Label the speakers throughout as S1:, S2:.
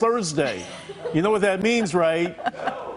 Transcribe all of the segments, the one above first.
S1: Thursday. You know what that means, right?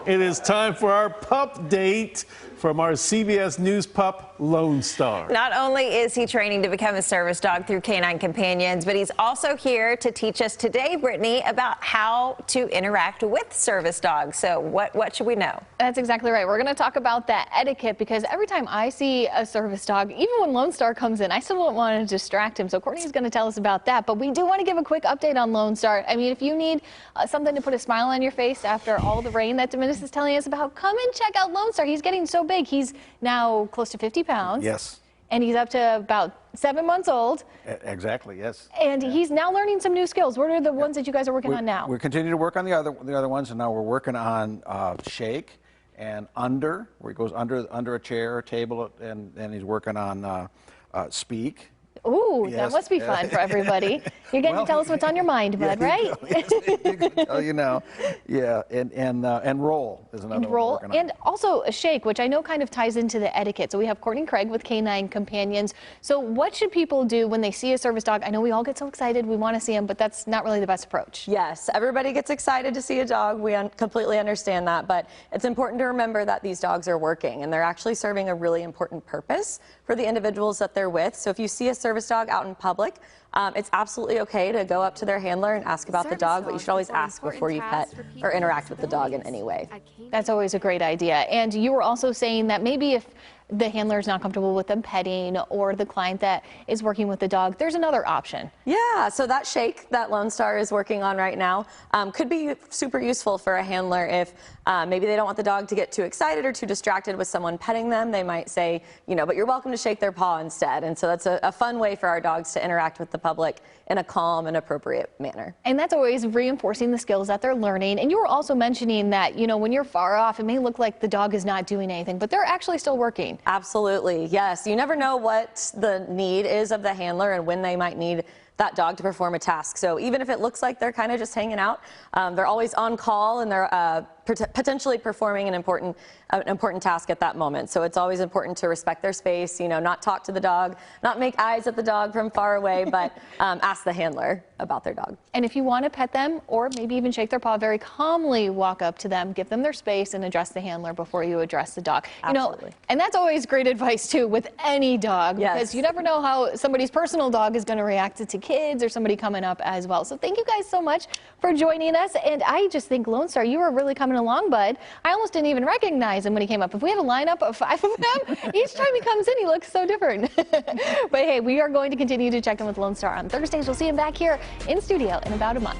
S1: It is time for our pup date from our CBS News pup, Lonestar.
S2: Not only is he training to become a service dog through Canine Companions, but he's also here to teach us today, Brittany, about how to interact with service dogs. So what should we know?
S3: That's exactly right. We're going to talk about that etiquette because every time I see a service dog, even when Lonestar comes in, I still don't want to distract him. So Courtney's going to tell us about that. But we do want to give a quick update on Lonestar. I mean, if you need something to put a smile on your face after all the rain that Dominus is telling us about, come and check out Lonestar. He's getting so big. He's now close to 50 pounds.
S4: Yes.
S3: And he's up to about 7 months old.
S4: Exactly, yes.
S3: And he's now learning some new skills. What are the ones that you guys are working on now?
S4: We're continuing to work on the other ones, and now we're working on shake and under, where he goes under a chair or table, and he's working on speak.
S3: Ooh,
S4: Yes.
S3: that must be fun for everybody. You're getting to tell us what's on your mind, bud, right?
S4: Yes, you can tell you now. Yeah, and roll is another
S3: And
S4: one
S3: roll,
S4: we're working on.
S3: and also a shake, which I know kind of ties into the etiquette. So we have Courtney Craig with Canine Companions. So what should people do when they see a service dog? I know we all get so excited, we want to see him, but that's not really the best approach.
S2: Yes, everybody gets excited to see a dog. We completely understand that, but it's important to remember that these dogs are working and they're actually serving a really important purpose for the individuals that they're with. So if you see a service dog out in public, it's absolutely okay to go up to their handler and ask about the dog, but you should always ask before you pet or interact with the dog in any way.
S3: That's always a great idea. And you were also saying that maybe if the handler is not comfortable with them petting or the client that is working with the dog, there's another option.
S2: Yeah, so that shake that Lonestar is working on right now could be super useful for a handler if maybe they don't want the dog to get too excited or too distracted with someone petting them. They might say, you know, but you're welcome to shake their paw instead. And so that's a fun way for our dogs to interact with the public in a calm and appropriate manner.
S3: And that's always reinforcing the skills that they're learning. And you were also mentioning that, you know, when you're far off, it may look like the dog is not doing anything, but they're actually still working.
S2: Absolutely, yes. You never know what the need is of the handler and when they might need that dog to perform a task. So even if it looks like they're kind of just hanging out, they're always on call and they're potentially performing an important task at that moment. So it's always important to respect their space, you know, not talk to the dog, not make eyes at the dog from far away, but ask the handler about their dog.
S3: And if you want to pet them or maybe even shake their paw, very calmly walk up to them, give them their space and address the handler before you address the dog.
S2: Absolutely.
S3: You know, and that's always great advice too with any dog,
S2: yes,
S3: because you never know how somebody's personal dog is going to react to kids or somebody coming up as well. So thank you guys so much for joining us. And I just think, Lonestar, you were really coming along, bud. I almost didn't even recognize him when he came up. If we had a lineup of 5 of them, each time he comes in, he looks so different. But hey, we are going to continue to check in with Lonestar on Thursdays. We'll see him back here in studio in about a month.